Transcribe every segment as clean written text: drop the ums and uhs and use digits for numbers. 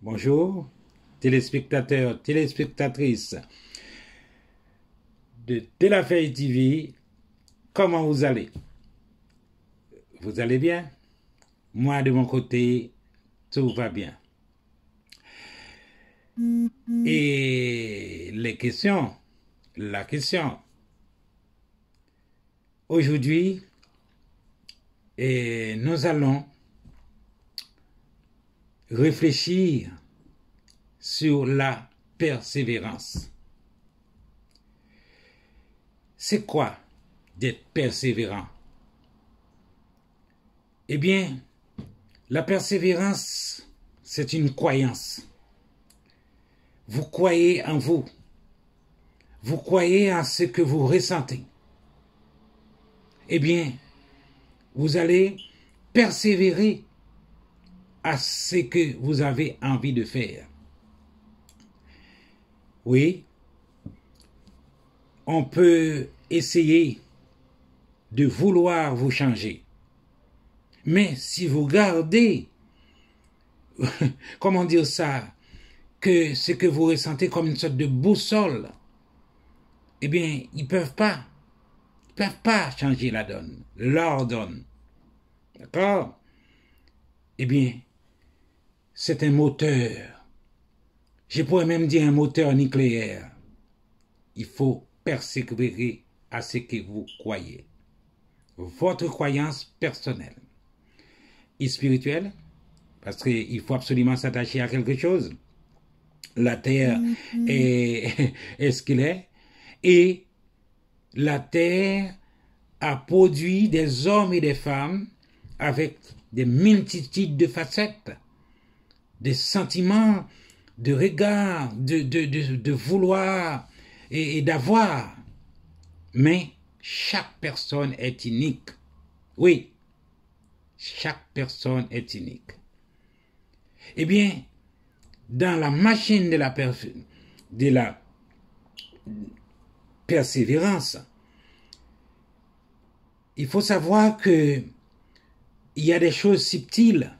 Bonjour, téléspectateurs, téléspectatrices de Telafeuille TV. Comment vous allez? Vous allez bien? Moi, de mon côté, tout va bien. Et la question, aujourd'hui, nous allons réfléchir sur la persévérance. C'est quoi d'être persévérant? Eh bien, la persévérance, c'est une croyance. Vous croyez en vous. Vous croyez en ce que vous ressentez. Eh bien, vous allez persévérer à ce que vous avez envie de faire. Oui, on peut essayer de vouloir vous changer. Mais si vous gardez, comment dire ça, que ce que vous ressentez comme une sorte de boussole, eh bien, ils ne peuvent pas changer la donne, leur donne. D'accord? Eh bien, c'est un moteur. Je pourrais même dire un moteur nucléaire. Il faut persévérer à ce que vous croyez. Votre croyance personnelle et spirituelle, parce qu'il faut absolument s'attacher à quelque chose. La terre est ce qu'elle est, et la terre a produit des hommes et des femmes avec des multitudes de facettes, des sentiments, de regard, de vouloir et d'avoir. Mais chaque personne est unique. Oui, chaque personne est unique. Eh bien, dans la machine de la persévérance, il faut savoir que il y a des choses subtiles.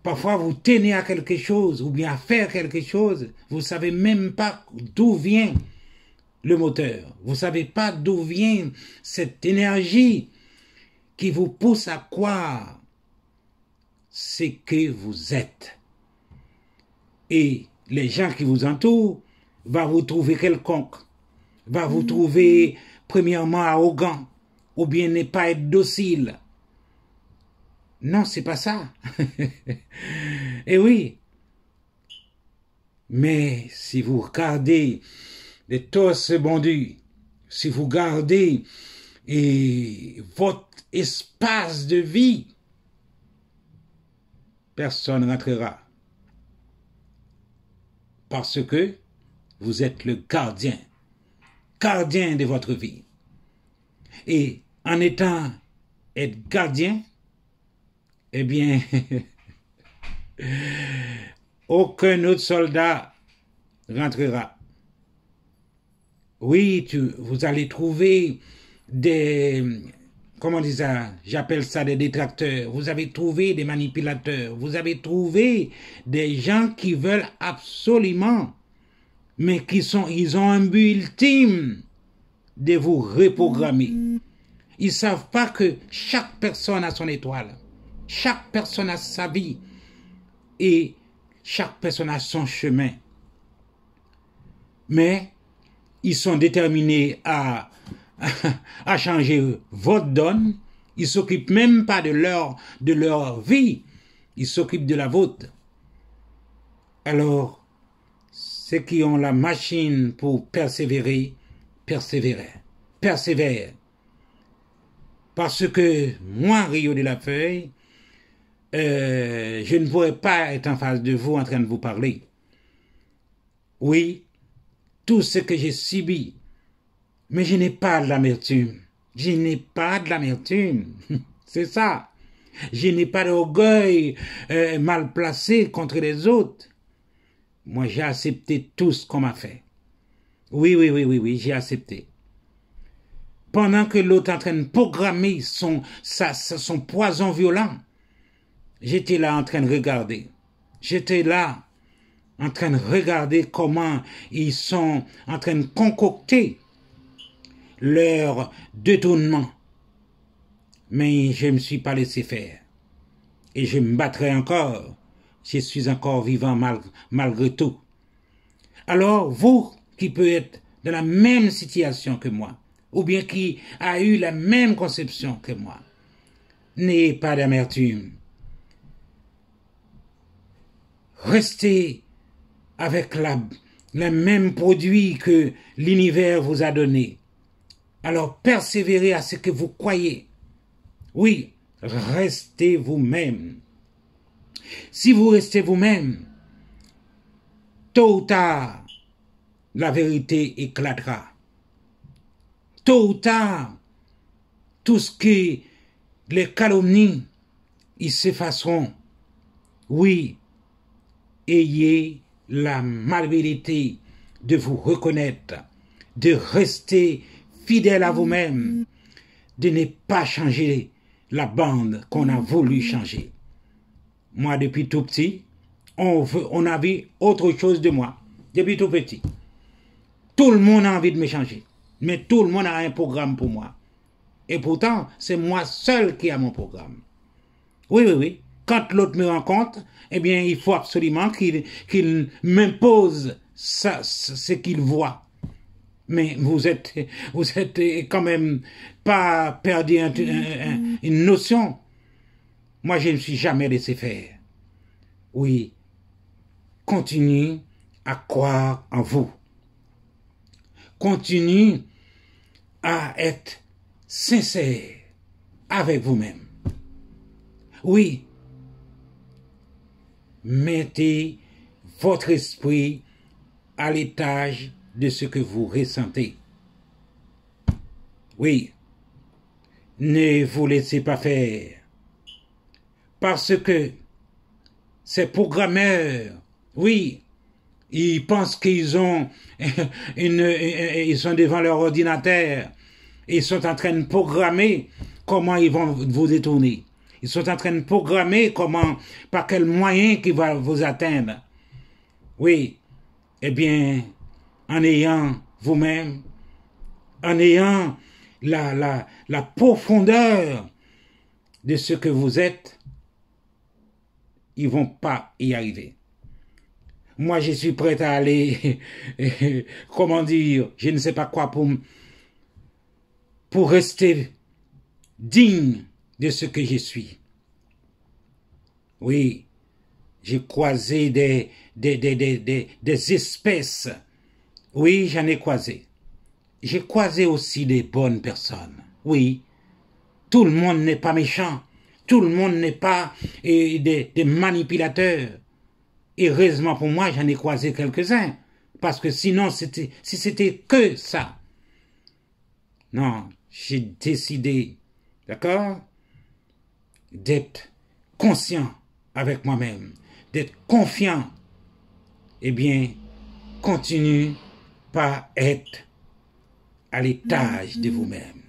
Parfois, vous tenez à quelque chose ou bien à faire quelque chose, vous ne savez même pas d'où vient le moteur. Vous ne savez pas d'où vient cette énergie qui vous pousse à croire ce que vous êtes. Et les gens qui vous entourent vont vous trouver quelconque, vont vous trouver premièrement arrogant, ou bien ne pas être docile. Non, c'est pas ça. Et oui. Mais si vous regardez les torses bondus, si vous gardez votre espace de vie, personne ne rentrera. Parce que vous êtes le gardien de votre vie. Et en étant gardien, eh bien, aucun autre soldat rentrera. Oui, vous allez trouver des, comment dire ça, j'appelle ça des détracteurs, vous avez trouvé des manipulateurs, vous avez trouvé des gens qui veulent absolument, mais ils ont un but ultime de vous reprogrammer. Ils ne savent pas que chaque personne a son étoile, chaque personne a sa vie et chaque personne a son chemin. Mais ils sont déterminés à changer votre donne. Ils ne s'occupent même pas de leur vie. Ils s'occupent de la vôtre. Alors, ceux qui ont la machine pour persévérer, persévèrent. Parce que moi, Rio de la Feuille, je ne pourrais pas être en face de vous en train de vous parler. Oui, tout ce que j'ai subi, mais je n'ai pas de l'amertume. Je n'ai pas de l'amertume. C'est ça. Je n'ai pas d'orgueil mal placé contre les autres. Moi, j'ai accepté tout ce qu'on m'a fait. Oui, j'ai accepté. Pendant que l'autre est en train de programmer son poison violent, j'étais là en train de regarder. J'étais là, en train de regarder comment ils sont en train de concocter leur détournement. Mais je ne me suis pas laissé faire. Et je me battrai encore. Je suis encore vivant malgré tout. Alors, vous qui peut être dans la même situation que moi, ou bien qui a eu la même conception que moi, n'ayez pas d'amertume. Restez avec le même produit que l'univers vous a donné. Alors persévérez à ce que vous croyez. Oui, restez vous-même. Si vous restez vous-même, tôt ou tard, la vérité éclatera. Tôt ou tard, tout ce qui les calomnies, ils s'effaceront. Oui, ayez la malhabilité de vous reconnaître, de rester fidèle à vous-même, de ne pas changer la bande qu'on a voulu changer. Moi, depuis tout petit, on avait autre chose de moi. Depuis tout petit. Tout le monde a envie de me changer. Mais tout le monde a un programme pour moi. Et pourtant, c'est moi seul qui a mon programme. Oui, oui, oui. Quand l'autre me rencontre, eh bien, il faut absolument qu'il m'impose ce qu'il voit. Mais vous êtes quand même pas perdu une notion. Moi, je ne me suis jamais laissé faire. Oui, continuez à croire en vous. Continuez à être sincère avec vous-même. Oui, mettez votre esprit à l'étage de ce que vous ressentez. Oui, ne vous laissez pas faire. Parce que ces programmeurs, oui, ils pensent qu'ils ont ils sont devant leur ordinateur, ils sont en train de programmer comment ils vont vous détourner. Ils sont en train de programmer par quel moyen qu'ils vont vous atteindre. Oui, eh bien, en ayant vous-même, en ayant la profondeur de ce que vous êtes, ils ne vont pas y arriver. Moi, je suis prêt à aller, comment dire, je ne sais pas quoi, pour rester digne de ce que je suis. Oui, j'ai croisé des espèces. Oui, j'en ai croisé. J'ai croisé aussi des bonnes personnes. Oui, tout le monde n'est pas méchant. Tout le monde n'est pas des manipulateurs. Heureusement pour moi, j'en ai croisé quelques-uns. Parce que sinon, si c'était que ça. Non, j'ai décidé, d'accord, d'être conscient avec moi-même, d'être confiant. Eh bien, continue par être à l'étage de vous-même.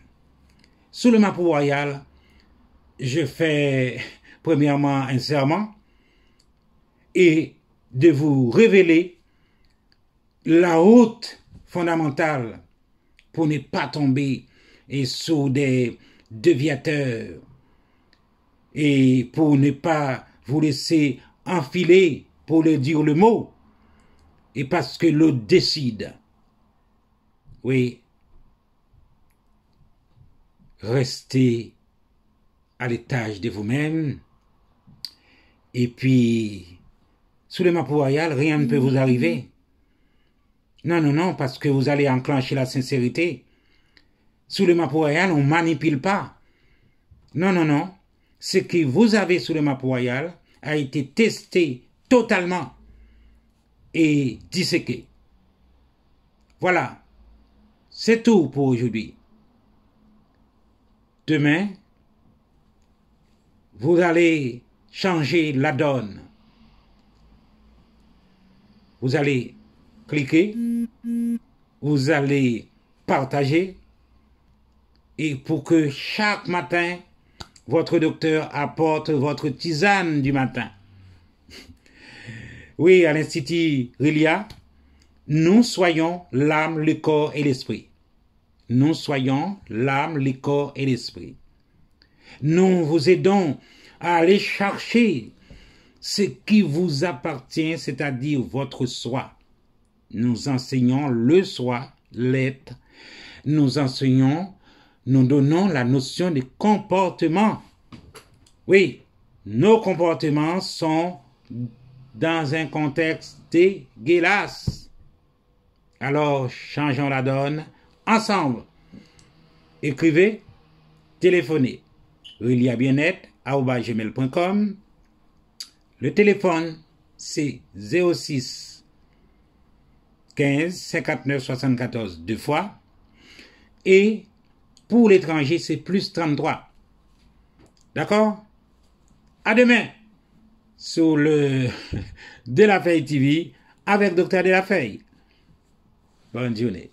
Sous le Mapou Royal, je fais premièrement un serment et de vous révéler la route fondamentale pour ne pas tomber sous des déviateurs et pour ne pas vous laisser enfiler, pour le dire le mot, et parce que l'autre décide. Oui, restez à l'étage de vous-même, et puis, sous le Mapou Royal, rien ne peut vous arriver. Non, non, non, parce que vous allez enclencher la sincérité. Sous le Mapou Royal, on ne manipule pas. Non, non, non. Ce que vous avez sous le Mapou Royal a été testé totalement et disséqué. Voilà. C'est tout pour aujourd'hui. Demain, vous allez changer la donne. Vous allez cliquer, vous allez partager, et pour que chaque matin, votre docteur apporte votre tisane du matin. Oui, à l'Institut Rilia, nous soyons l'âme, le corps et l'esprit. Nous soyons l'âme, le corps et l'esprit. Nous vous aidons à aller chercher ce qui vous appartient, c'est-à-dire votre soi. Nous enseignons le soi, l'être. Nous enseignons, nous donnons la notion de comportement. Oui, nos comportements sont dans un contexte dégueulasse. Alors, changeons la donne ensemble. Écrivez, téléphonez. ReliaBienêtre@gmail.com. Le téléphone, c'est 06 15 59 74 deux fois. Et pour l'étranger, c'est plus 33. D'accord? À demain sur le De La Feuille TV avec Dr. De La Feuille. Bonne journée.